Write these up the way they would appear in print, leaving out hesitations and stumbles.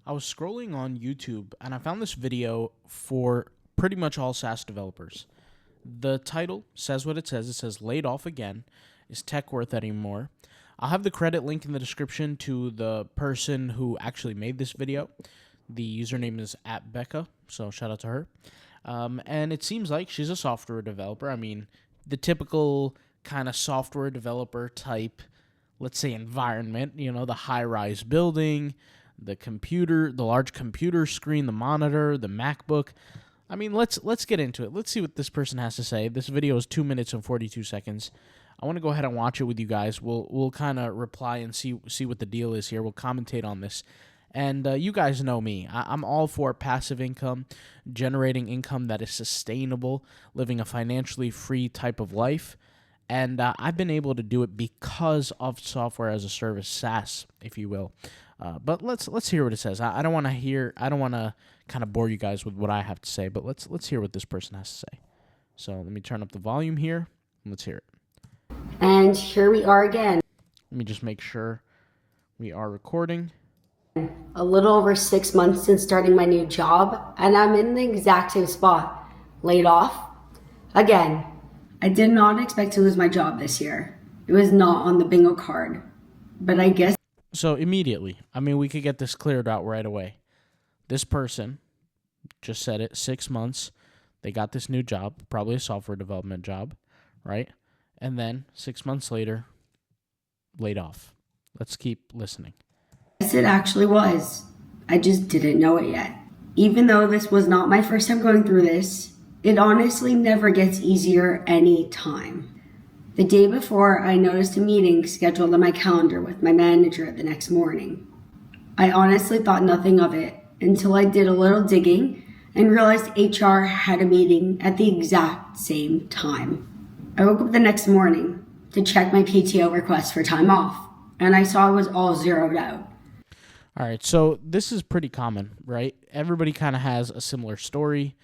I was scrolling on YouTube and I found this video for pretty much all SaaS developers. The title says what it says. It says laid off again. Is tech worth anymore? I'll have the credit link in the description to the person who actually made this video. The username is @Becca, so shout out to her. And it seems like she's a software developer. I mean, the typical kind of software developer type, let's say, environment, the high-rise building, the computer, the large computer screen, the monitor, the MacBook. I mean, let's get into it. Let's see what this person has to say. This video is 2 minutes and 42 seconds. I want to go ahead and watch it with you guys. We'll kind of reply and see what the deal is here. We'll commentate on this. And you guys know me. I'm all for passive income, generating income that is sustainable, living a financially free type of life. And I've been able to do it because of software as a service, SaaS, if you will. But let's hear what it says. I don't want to kind of bore you guys with what I have to say, but let's hear what this person has to say. So let me turn up the volume here and let's hear it. And here we are again. Let me just make sure we are recording. A little over 6 months since starting my new job, and I'm in the exact same spot. Laid off. Again. I did not expect to lose my job this year. It was not on the bingo card. But I guess... So immediately, I mean, we could get this cleared out right away. This person just said it, 6 months, they got this new job, probably a software development job, right? And then 6 months later, laid off. Let's keep listening. Yes, it actually was. I just didn't know it yet. Even though this was not my first time going through this, it honestly never gets easier any time. The day before, I noticed a meeting scheduled on my calendar with my manager the next morning. I honestly thought nothing of it until I did a little digging and realized HR had a meeting at the exact same time. I woke up the next morning to check my PTO request for time off, and I saw it was all zeroed out. All right, so this is pretty common, right? Everybody kind of has a similar story.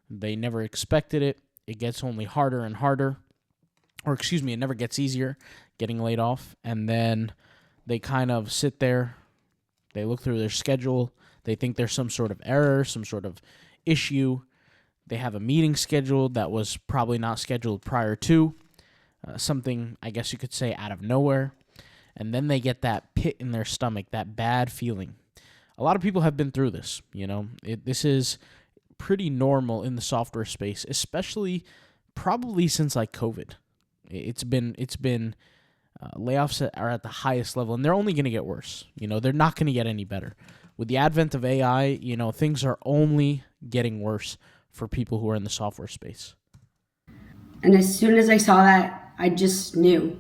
They never expected it. It gets only harder and harder. Or excuse me, it never gets easier getting laid off. And then they kind of sit there. They look through their schedule. They think there's some sort of error, some sort of issue. They have a meeting scheduled that was probably not scheduled prior to. Something, I guess you could say, out of nowhere. And then they get that pit in their stomach, that bad feeling. A lot of people have been through this, This is pretty normal in the software space, especially probably since like COVID. It's been layoffs are at the highest level, and they're only going to get worse. They're not going to get any better. With the advent of AI, things are only getting worse for people who are in the software space. And as soon as I saw that, I just knew.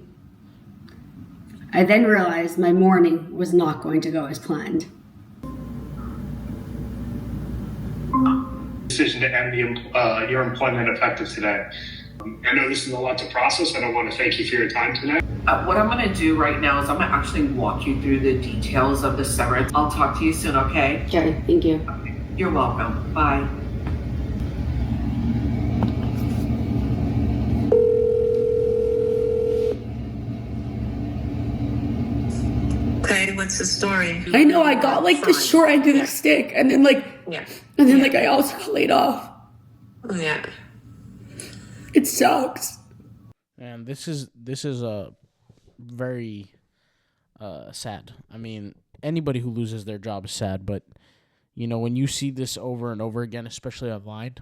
I then realized my morning was not going to go as planned. Decision to end your employment effective today. I know this is a lot to process. I don't want to thank you for your time tonight. What I'm going to do right now is I'm going to actually walk you through the details of the severance. I'll talk to you soon, okay? Okay, thank you. You're welcome. Bye. Okay, what's the story? I know I got the short end of the stick, and then I also got laid off. Yeah. It sucks. And this is a very sad. I mean, anybody who loses their job is sad, but when you see this over and over again, especially online,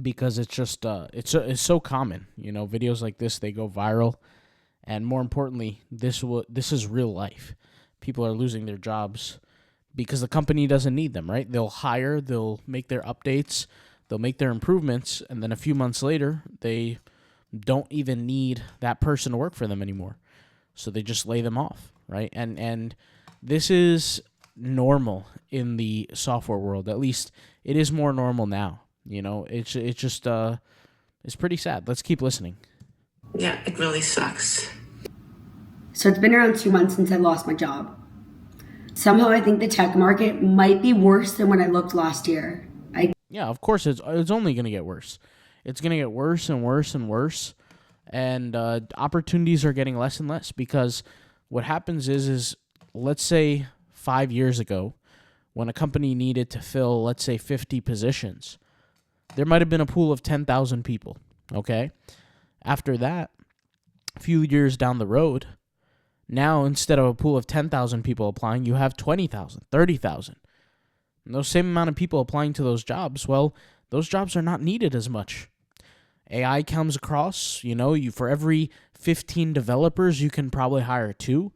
because it's just it's so common. Videos like this, they go viral. And more importantly, this is real life. People are losing their jobs because the company doesn't need them, right? They'll hire, they'll make their updates, they'll make their improvements, and then a few months later, they don't even need that person to work for them anymore. So they just lay them off, right? And this is normal in the software world. At least it is more normal now. It's just it's pretty sad. Let's keep listening. Yeah, it really sucks. So it's been around 2 months since I lost my job. Somehow I think the tech market might be worse than when I looked last year. Yeah, of course it's only going to get worse. It's going to get worse and worse and worse. And opportunities are getting less and less because what happens is let's say 5 years ago when a company needed to fill, let's say, 50 positions, there might have been a pool of 10,000 people, okay? After that, a few years down the road, now instead of a pool of 10,000 people applying, you have 20,000, 30,000. And those same amount of people applying to those jobs, well, those jobs are not needed as much. AI comes across, you for every 15 developers, you can probably hire 2.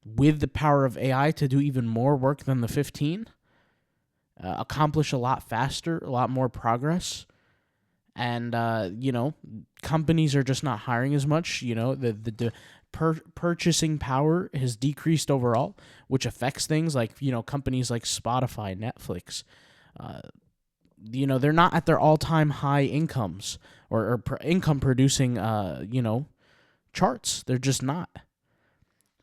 With the power of AI to do even more work than the 15, accomplish a lot faster, a lot more progress. And, companies are just not hiring as much. The purchasing power has decreased overall, which affects things like, companies like Spotify, Netflix. They're not at their all-time high incomes or income producing, charts. They're just not.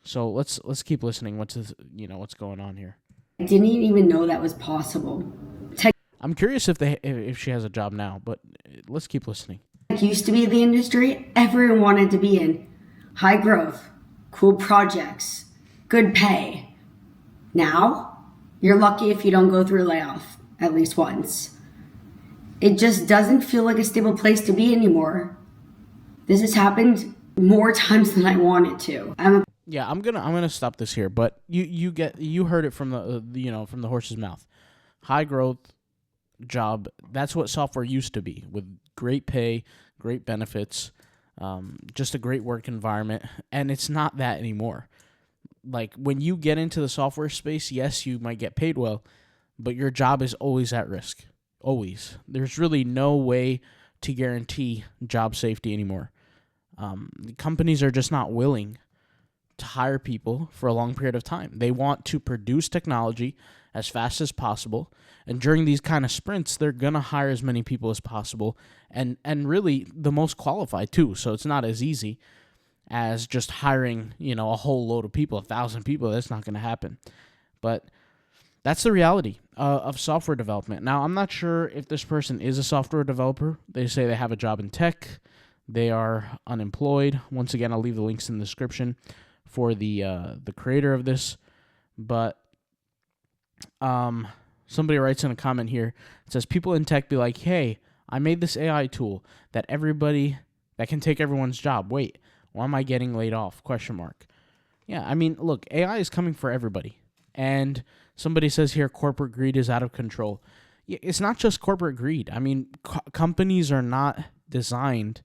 So let's keep listening. What's going on here? I didn't even know that was possible. Tech I'm curious if she has a job now, but let's keep listening. used to be the industry everyone wanted to be in. High growth, cool projects, good pay. Now, you're lucky if you don't go through a layoff at least once. It just doesn't feel like a stable place to be anymore. This has happened more times than I want it to. I'm gonna stop this here, but you heard it from the horse's mouth. High growth job. That's what software used to be, with great pay, great benefits, just a great work environment, and it's not that anymore. Like, when you get into the software space, yes, you might get paid well, but your job is always at risk. Always. There's really no way to guarantee job safety anymore. Companies are just not willing to hire people for a long period of time. They want to produce technology as fast as possible, and during these kind of sprints, they're going to hire as many people as possible, and really the most qualified too. So it's not as easy as just hiring, a whole load of people, 1,000 people. That's not going to happen. But that's the reality of software development. Now, I'm not sure if this person is a software developer. They say they have a job in tech. They are unemployed. Once again, I'll leave the links in the description for the creator of this. But somebody writes in a comment here. It says, people in tech be like, hey, I made this AI tool that can take everyone's job. Wait, why am I getting laid off? ? Yeah, I mean, look, AI is coming for everybody. And somebody says here, corporate greed is out of control. Yeah, it's not just corporate greed. I mean, companies are not designed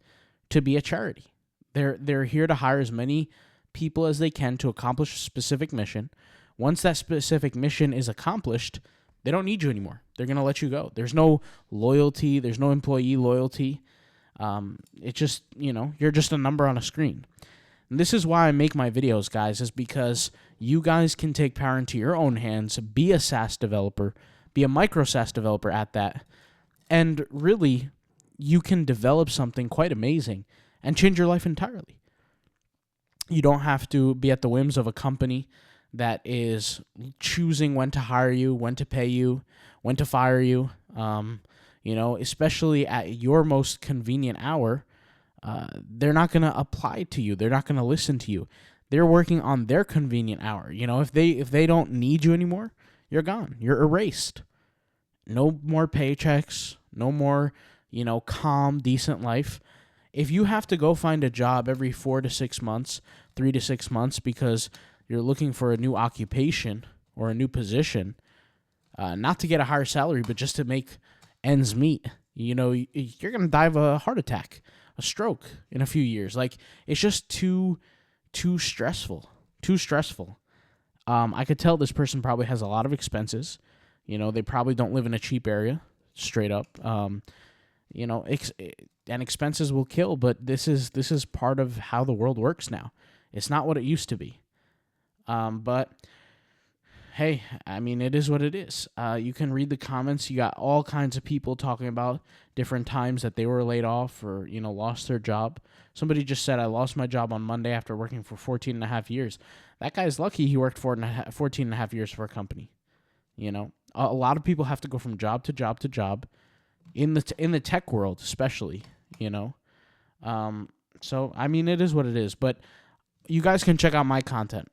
to be a charity. They're here to hire as many people as they can to accomplish a specific mission. Once that specific mission is accomplished, they don't need you anymore. They're going to let you go. There's no loyalty. There's no employee loyalty. It's just, you're just a number on a screen. And this is why I make my videos, guys, is because you guys can take power into your own hands, be a SaaS developer, be a micro SaaS developer at that, and really, you can develop something quite amazing and change your life entirely. You don't have to be at the whims of a company that is choosing when to hire you, when to pay you, when to fire you. Especially at your most convenient hour, they're not going to apply to you. They're not going to listen to you. They're working on their convenient hour. If they don't need you anymore, you're gone. You're erased. No more paychecks. No more, calm, decent life. If you have to go find a job every 4 to 6 months, 3 to 6 months, because you're looking for a new occupation or a new position, not to get a higher salary, but just to make ends meet, you're going to die of a heart attack, a stroke in a few years. Like, it's just too stressful. I could tell this person probably has a lot of expenses. They probably don't live in a cheap area, straight up. And expenses will kill, but this is part of how the world works now. It's not what it used to be. But hey, I mean, it is what it is. You can read the comments. You got all kinds of people talking about different times that they were laid off or, lost their job. Somebody just said, I lost my job on Monday after working for 14 and a half years. That guy's lucky he worked 14 and a half years for a company. A lot of people have to go from job to job to job in the tech world, especially, So, I mean, it is what it is. But you guys can check out my content.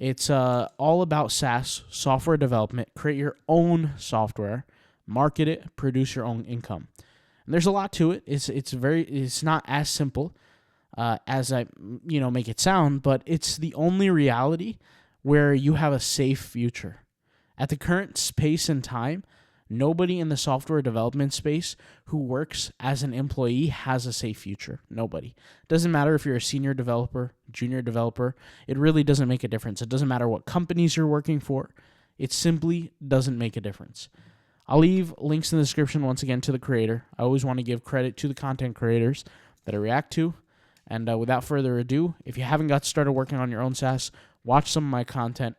It's all about SaaS, software development. Create your own software, market it, produce your own income. And there's a lot to it. It's not as simple as I make it sound, but it's the only reality where you have a safe future. At the current space and time, nobody in the software development space who works as an employee has a safe future. Nobody. Doesn't matter if you're a senior developer, junior developer. It really doesn't make a difference. It doesn't matter what companies you're working for. It simply doesn't make a difference. I'll leave links in the description once again to the creator. I always want to give credit to the content creators that I react to. And without further ado, if you haven't got started working on your own SaaS, watch some of my content.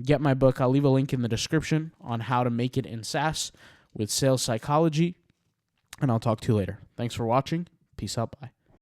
Get my book. I'll leave a link in the description on how to make it in SaaS with sales psychology. And I'll talk to you later. Thanks for watching. Peace out. Bye.